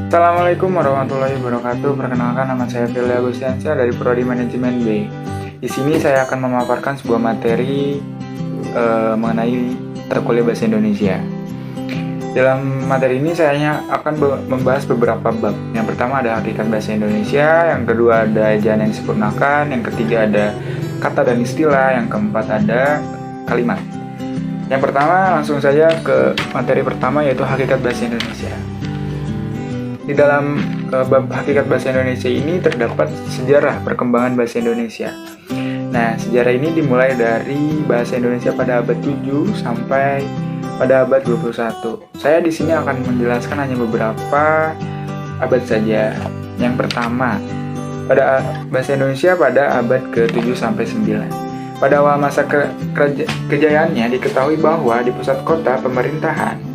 Assalamualaikum warahmatullahi wabarakatuh. Perkenalkan, nama saya Firly Agustiansyah dari Prodi Manajemen B. Di sini saya akan memaparkan sebuah materi mengenai mata kuliah bahasa Indonesia. Dalam materi ini saya akan membahas beberapa bab. Yang pertama ada hakikat bahasa Indonesia, yang kedua ada ejaan yang disempurnakan, yang ketiga ada kata dan istilah, yang keempat ada kalimat. Yang pertama langsung saja ke materi pertama, yaitu hakikat bahasa Indonesia. Di dalam bab hakikat bahasa Indonesia ini terdapat sejarah perkembangan bahasa Indonesia. Nah, sejarah ini dimulai dari bahasa Indonesia pada abad 7 sampai pada abad 21. Saya di sini akan menjelaskan hanya beberapa abad saja. Yang pertama, pada bahasa Indonesia pada abad ke-7 sampai 9. Pada awal masa kejayaannya diketahui bahwa di pusat kota pemerintahan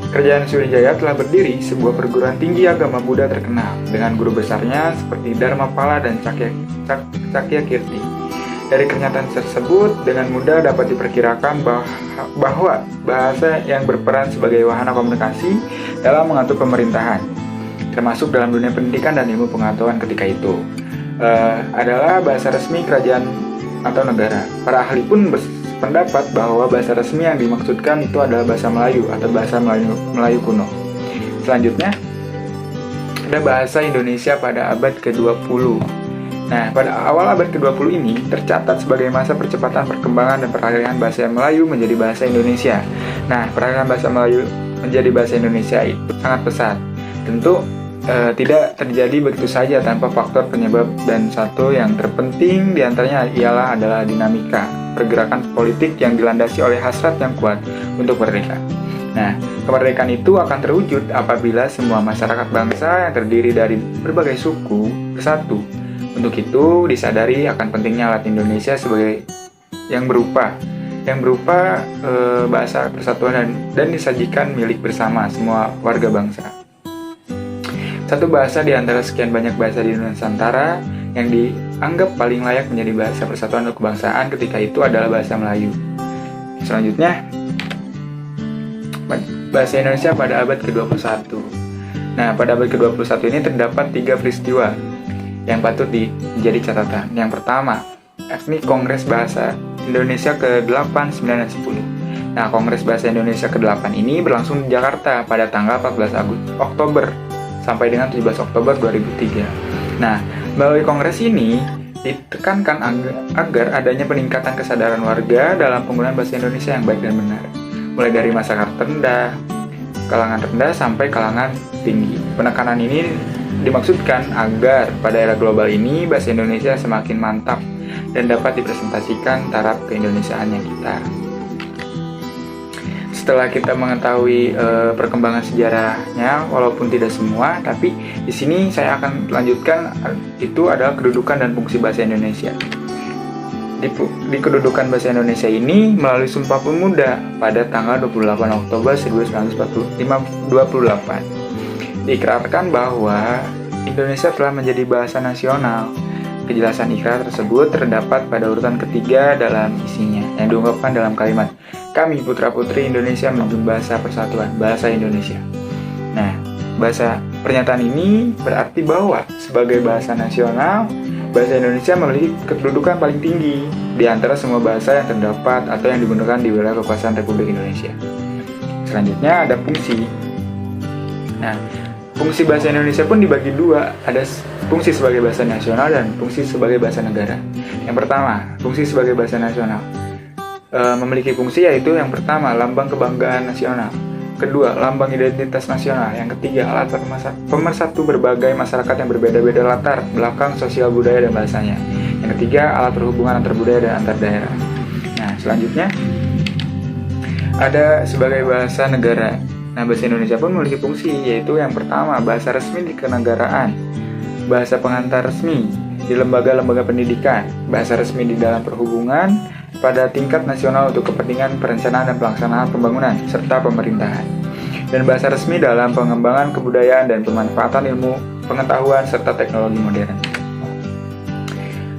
Kerajaan Sriwijaya telah berdiri sebuah perguruan tinggi agama Buddha terkenal dengan guru besarnya seperti Dharmapala dan Cakyakirti. Dari kenyataan tersebut dengan mudah dapat diperkirakan bahwa bahasa yang berperan sebagai wahana komunikasi dalam mengatur pemerintahan, termasuk dalam dunia pendidikan dan ilmu pengetahuan ketika itu, adalah bahasa resmi kerajaan atau negara. Para ahli pun pendapat bahwa bahasa resmi yang dimaksudkan itu adalah bahasa Melayu atau bahasa Melayu kuno. Selanjutnya, ada bahasa Indonesia pada abad ke-20. Nah, pada awal abad ke-20 ini tercatat sebagai masa percepatan perkembangan dan peralihan bahasa Melayu menjadi bahasa Indonesia. Nah, peralihan bahasa Melayu menjadi bahasa Indonesia itu sangat pesat. Tentu tidak terjadi begitu saja tanpa faktor penyebab, dan satu yang terpenting diantaranya adalah dinamika pergerakan politik yang dilandasi oleh hasrat yang kuat untuk merdeka. Nah, kemerdekaan itu akan terwujud apabila semua masyarakat bangsa yang terdiri dari berbagai suku bersatu. Untuk itu disadari akan pentingnya alat Indonesia sebagai yang berupa bahasa persatuan dan disajikan milik bersama semua warga bangsa. Satu bahasa di antara sekian banyak bahasa di Nusantara yang dianggap paling layak menjadi bahasa persatuan untuk kebangsaan ketika itu adalah bahasa Melayu. Selanjutnya, bahasa Indonesia pada abad ke-21. Nah, pada abad ke-21 ini terdapat 3 peristiwa yang patut menjadi catatan. Yang pertama, yakni Kongres Bahasa Indonesia ke-8, 9, dan 10. Nah, Kongres Bahasa Indonesia ke-8 ini berlangsung di Jakarta pada tanggal 14 Oktober sampai dengan 17 Oktober 2003. Nah, melalui kongres ini ditekankan agar adanya peningkatan kesadaran warga dalam penggunaan bahasa Indonesia yang baik dan benar, mulai dari masyarakat kalangan rendah sampai kalangan tinggi. Penekanan ini dimaksudkan agar pada era global ini bahasa Indonesia semakin mantap dan dapat dipresentasikan taraf keindonesiaannya kita. Setelah kita mengetahui perkembangan sejarahnya, walaupun tidak semua, tapi di sini saya akan lanjutkan, itu adalah kedudukan dan fungsi bahasa Indonesia. Di kedudukan bahasa Indonesia ini melalui Sumpah Pemuda pada tanggal 28 Oktober 1928 diikrarkan bahwa Indonesia telah menjadi bahasa nasional. Kejelasan ikrar tersebut terdapat pada urutan ketiga dalam isinya, yang diungkapkan dalam kalimat, "Kami putra-putri Indonesia menjunjung bahasa persatuan, bahasa Indonesia." Nah, pernyataan ini berarti bahwa sebagai bahasa nasional, bahasa Indonesia memiliki kedudukan paling tinggi di antara semua bahasa yang terdapat atau yang digunakan di wilayah kekuasaan Republik Indonesia. Selanjutnya ada fungsi. Nah, fungsi bahasa Indonesia pun dibagi dua, ada fungsi sebagai bahasa nasional dan fungsi sebagai bahasa negara. Yang pertama, fungsi sebagai bahasa nasional memiliki fungsi, yaitu yang pertama, lambang kebanggaan nasional. Kedua, lambang identitas nasional. Yang ketiga, alat pemersatu berbagai masyarakat yang berbeda-beda latar belakang sosial, budaya, dan bahasanya. Yang ketiga, alat perhubungan antar budaya dan antar daerah. Nah, selanjutnya ada sebagai bahasa negara. Nah, bahasa Indonesia pun memiliki fungsi, yaitu yang pertama, bahasa resmi di kenegaraan, bahasa pengantar resmi di lembaga-lembaga pendidikan, bahasa resmi di dalam perhubungan pada tingkat nasional untuk kepentingan perencanaan dan pelaksanaan pembangunan serta pemerintahan, dan bahasa resmi dalam pengembangan kebudayaan dan pemanfaatan ilmu pengetahuan serta teknologi modern.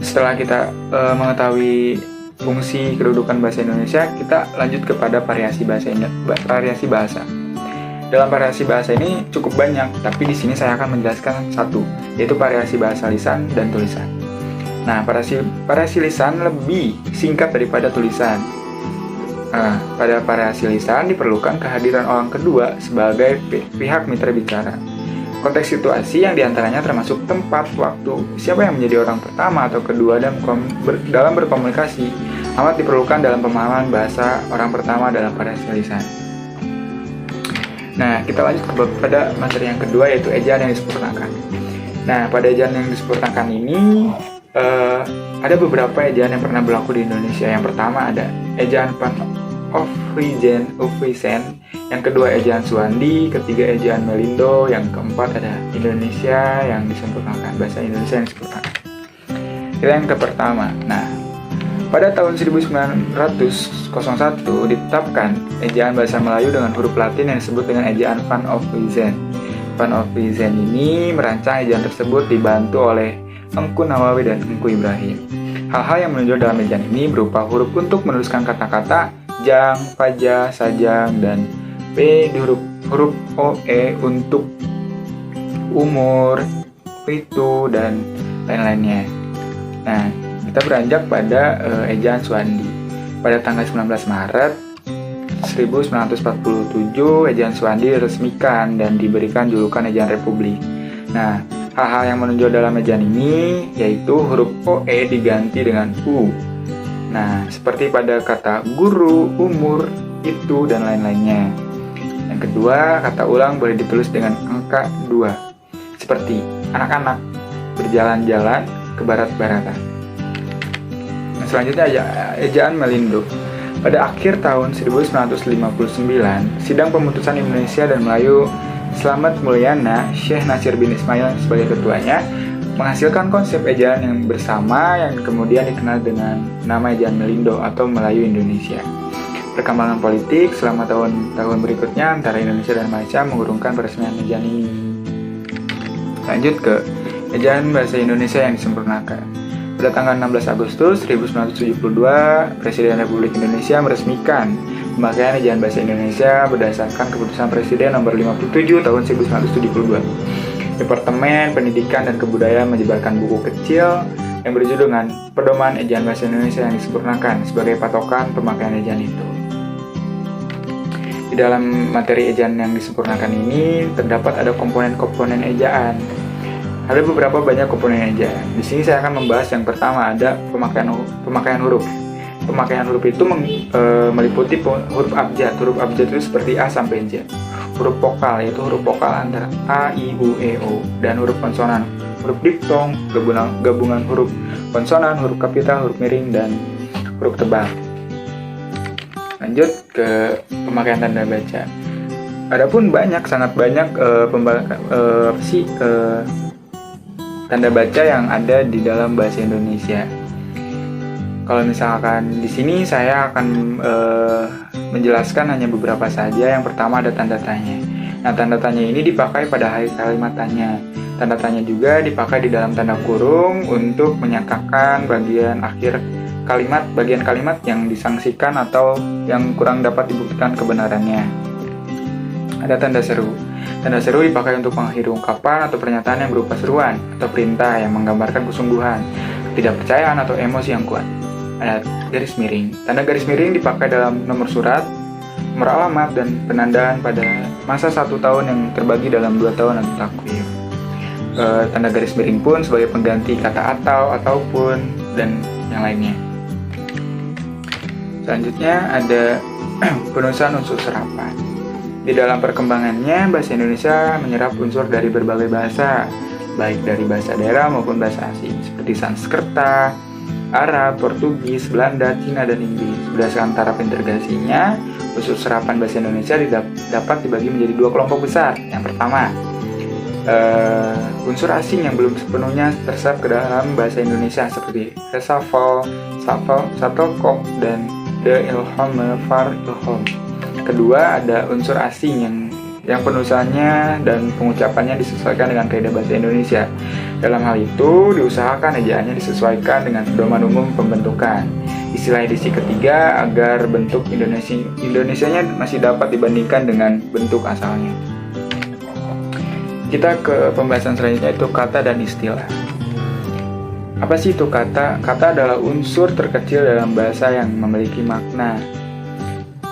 Setelah kita mengetahui fungsi kedudukan bahasa Indonesia, kita lanjut kepada variasi bahasa. Dalam variasi bahasa ini cukup banyak, tapi di sini saya akan menjelaskan satu, yaitu variasi bahasa lisan dan tulisan. Nah, variasi lisan lebih singkat daripada tulisan. Pada variasi lisan diperlukan kehadiran orang kedua sebagai pihak mitra bicara. Konteks situasi yang diantaranya termasuk tempat, waktu, siapa yang menjadi orang pertama atau kedua dalam berkomunikasi amat diperlukan dalam pemahaman bahasa orang pertama dalam variasi lisan. Nah, kita lanjut pada materi yang kedua, yaitu ejaan yang disempurnakan. Nah, pada ejaan yang disempurnakan ini ada beberapa ejaan yang pernah berlaku di Indonesia. Yang pertama ada ejaan Van Huysen, yang kedua ejaan Suwandi, ketiga ejaan Melindo, yang keempat ada Indonesia yang disempurnakan, bahasa Indonesia yang disempurnakan. Kita yang pertama. Nah, pada tahun 1901 ditetapkan ejaan bahasa Melayu dengan huruf Latin yang disebut dengan ejaan Van Huysen. Van Huysen ini merancang ejaan tersebut dibantu oleh Engku Nawawi dan Engku Ibrahim. Hal-hal yang menonjol dalam ejaan ini berupa huruf untuk menuliskan kata-kata jang, faja, sajang, dan P di huruf OE untuk umur, itu, dan lain-lainnya. Nah, kita beranjak pada ejaan Suwandi. Pada tanggal 19 Maret 1947, ejaan Suwandi diresmikan dan diberikan julukan ejaan Republik. Nah, hal-hal yang menonjol dalam ejaan ini yaitu huruf OE diganti dengan U. Nah, seperti pada kata guru, umur, itu, dan lain-lainnya. Yang kedua, kata ulang boleh ditulis dengan angka 2, seperti anak-anak, berjalan-jalan, ke barat-baratan. Nah, selanjutnya ejaan Melindo. Pada akhir tahun 1959, Sidang Pemutusan Indonesia dan Melayu Slamet Mulyana, Syekh Nasir bin Ismail sebagai ketuanya, menghasilkan konsep ejaan yang bersama yang kemudian dikenal dengan nama ejaan Melindo atau Melayu Indonesia. Perkembangan politik selama tahun-tahun berikutnya antara Indonesia dan Malaysia mengurungkan peresmian ejaan ini. Lanjut ke ejaan bahasa Indonesia yang disempurnakan. Pada tanggal 16 Agustus 1972, Presiden Republik Indonesia meresmikan pemakaian ejaan bahasa Indonesia berdasarkan keputusan Presiden nomor 57 tahun 1972. Departemen Pendidikan dan Kebudayaan menyebarkan buku kecil yang berjudul dengan Pedoman Ejaan Bahasa Indonesia yang disempurnakan sebagai patokan pemakaian ejaan itu. Di dalam materi ejaan yang disempurnakan ini terdapat ada komponen-komponen ejaan. Ada beberapa banyak komponen ejaan. Di sini saya akan membahas yang pertama ada pemakaian huruf. Pemakaian huruf itu meliputi huruf abjad. Huruf abjad itu seperti A sampai Z. Huruf vokal yaitu huruf vokal antara A, I, U, E, O, dan huruf konsonan. Huruf diftong, gabungan huruf konsonan, huruf kapital, huruf miring, dan huruf tebal. Lanjut ke pemakaian tanda baca. Adapun sangat banyak tanda baca yang ada di dalam bahasa Indonesia. Kalau misalkan di sini saya akan menjelaskan hanya beberapa saja. Yang pertama ada tanda tanya. Nah, tanda tanya ini dipakai pada akhir kalimat tanya. Tanda tanya juga dipakai di dalam tanda kurung untuk menyatakan bagian kalimat yang disangsikan atau yang kurang dapat dibuktikan kebenarannya. Ada tanda seru. Tanda seru dipakai untuk mengakhiri ungkapan atau pernyataan yang berupa seruan atau perintah yang menggambarkan kesungguhan, ketidakpercayaan atau emosi yang kuat. Ada garis miring. Tanda garis miring dipakai dalam nomor surat, nomor alamat, dan penandaan pada masa 1 tahun yang terbagi dalam 2 tahun atau takwim. Tanda garis miring pun sebagai pengganti kata atau, ataupun, dan yang lainnya. Selanjutnya ada penulisan unsur serapan. Di dalam perkembangannya, bahasa Indonesia menyerap unsur dari berbagai bahasa, baik dari bahasa daerah maupun bahasa asing, seperti Sanskerta, Arab, Portugis, Belanda, Cina, dan Inggris. Berdasarkan taraf integrasinya, unsur serapan bahasa Indonesia dapat dibagi menjadi 2 kelompok besar. Yang pertama, unsur asing yang belum sepenuhnya terserap ke dalam bahasa Indonesia seperti reshuffle, shuttlecock, dan the ilham, far ilham. Kedua, ada unsur asing yang penulisannya dan pengucapannya disesuaikan dengan kaidah bahasa Indonesia. Dalam hal itu, diusahakan ejaannya disesuaikan dengan pedoman umum pembentukan. istilah edisi ketiga agar bentuk Indonesianya masih dapat dibandingkan dengan bentuk asalnya. Kita ke pembahasan selanjutnya, itu kata dan istilah. Apa sih itu kata? Kata adalah unsur terkecil dalam bahasa yang memiliki makna.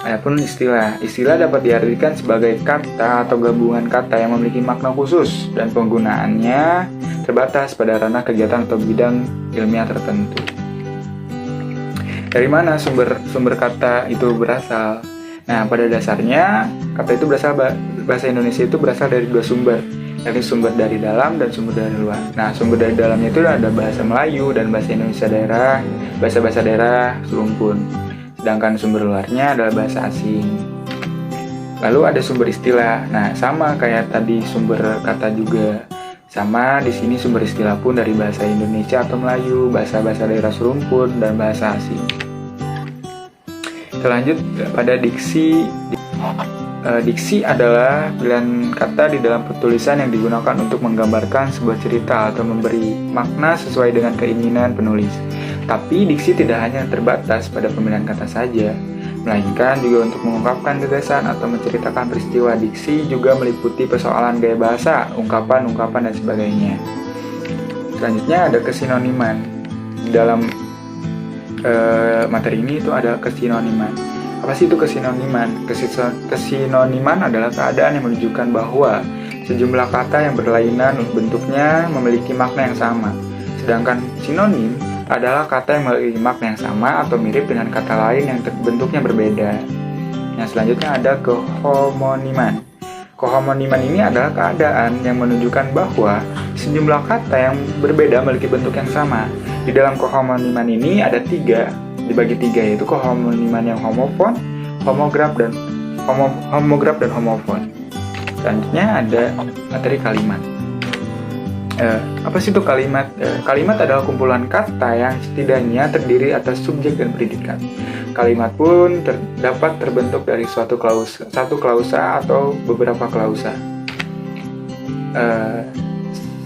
Adapun istilah dapat diartikan sebagai kata atau gabungan kata yang memiliki makna khusus dan penggunaannya terbatas pada ranah kegiatan atau bidang ilmiah tertentu. Dari mana sumber kata itu berasal? Nah, pada dasarnya kata itu bahasa Indonesia itu berasal dari dua sumber, yakni sumber dari dalam dan sumber dari luar. Nah, sumber dari dalamnya itu ada bahasa Melayu dan bahasa Indonesia daerah, bahasa daerah serumpun. Sedangkan sumber luarnya adalah bahasa asing. Lalu ada sumber istilah. Nah, sama kayak tadi sumber kata juga. Sama di sini sumber istilah pun dari bahasa Indonesia atau Melayu, bahasa daerah serumpun, dan bahasa asing. Selanjut pada diksi. Diksi adalah pilihan kata di dalam penulisan yang digunakan untuk menggambarkan sebuah cerita atau memberi makna sesuai dengan keinginan penulis. Tapi diksi tidak hanya terbatas pada pemilihan kata saja, melainkan juga untuk mengungkapkan gagasan atau menceritakan peristiwa. Diksi juga meliputi persoalan gaya bahasa, ungkapan, dan sebagainya. Selanjutnya ada kesinoniman. Dalam materi ini itu ada kesinoniman. Apa sih itu kesinoniman? Kesinoniman adalah keadaan yang menunjukkan bahwa sejumlah kata yang berlainan bentuknya memiliki makna yang sama. Sedangkan sinonim adalah kata yang memiliki makna yang sama atau mirip dengan kata lain yang bentuknya berbeda. Yang selanjutnya ada kohomoniman. Kohomoniman ini adalah keadaan yang menunjukkan bahwa sejumlah kata yang berbeda memiliki bentuk yang sama. Di dalam kohomoniman ini ada dibagi tiga, yaitu kohomoniman yang homofon, homograf, dan homofon. Selanjutnya ada materi kalimat. Apa sih itu kalimat? Kalimat adalah kumpulan kata yang setidaknya terdiri atas subjek dan predikat. Kalimat pun dapat terbentuk dari satu klausa atau beberapa klausa.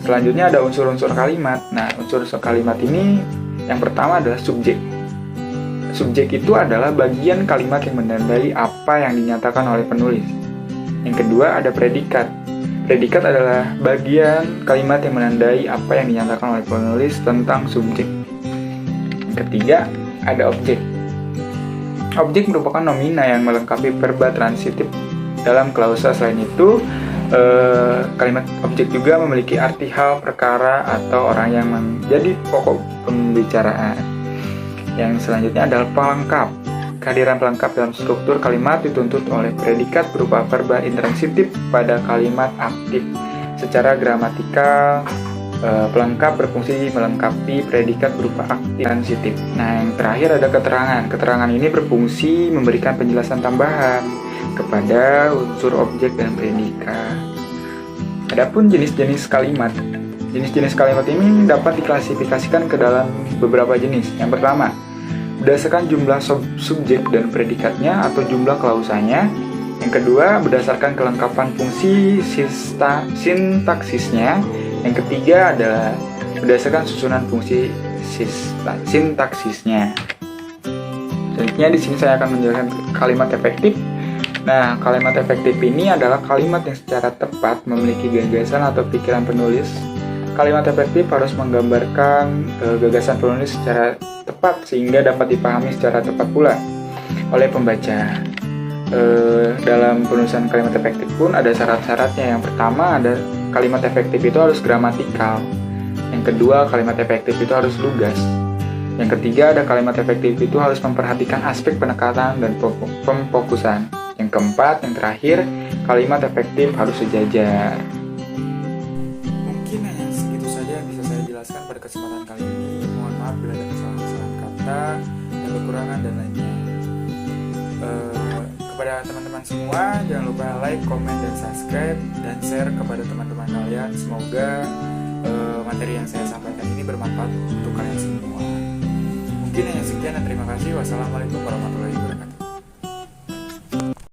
Selanjutnya ada unsur-unsur kalimat. Nah, unsur-unsur kalimat ini yang pertama adalah subjek. Subjek itu adalah bagian kalimat yang menandai apa yang dinyatakan oleh penulis. Yang kedua ada predikat. Predikat adalah bagian kalimat yang menandai apa yang dinyatakan oleh penulis tentang subjek. Yang ketiga ada objek. Objek merupakan nomina yang melengkapi verba transitif dalam klausa. Selain itu, kalimat objek juga memiliki arti hal, perkara, atau orang yang menjadi pokok pembicaraan. Yang selanjutnya adalah pelengkap. Kehadiran pelengkap dalam struktur kalimat dituntut oleh predikat berupa verba intransitif pada kalimat aktif. Secara gramatikal, pelengkap berfungsi melengkapi predikat berupa aktif transitif. Nah, yang terakhir ada keterangan. Keterangan ini berfungsi memberikan penjelasan tambahan kepada unsur objek dan predikat. Adapun jenis-jenis kalimat. Jenis-jenis kalimat ini dapat diklasifikasikan ke dalam beberapa jenis. Yang pertama, berdasarkan jumlah subjek dan predikatnya atau jumlah klausanya. Yang kedua, berdasarkan kelengkapan fungsi sintaksisnya. Yang ketiga adalah berdasarkan susunan fungsi sintaksisnya. Selanjutnya di sini saya akan menjelaskan kalimat efektif. Nah, kalimat efektif ini adalah kalimat yang secara tepat memiliki gagasan atau pikiran penulis. Kalimat efektif harus menggambarkan gagasan penulis secara tepat sehingga dapat dipahami secara tepat pula oleh pembaca. Dalam penulisan kalimat efektif pun ada syarat-syaratnya. Yang pertama ada kalimat efektif itu harus gramatikal. Yang kedua, kalimat efektif itu harus lugas. Yang ketiga, ada kalimat efektif itu harus memperhatikan aspek penekanan dan pemfokusan. Yang keempat, yang terakhir, kalimat efektif harus sejajar. Mungkin hanya segitu saja yang bisa saya jelaskan pada kesempatan kali ini. Mohon maaf bila ada kesalahan kata dan kekurangan dan lainnya. Kepada teman-teman semua, jangan lupa like, komen, dan subscribe, dan share kepada teman-teman kalian. Semoga materi yang saya sampaikan ini bermanfaat untuk kalian semua. Mungkin hanya sekian dan terima kasih. Wassalamualaikum warahmatullahi wabarakatuh.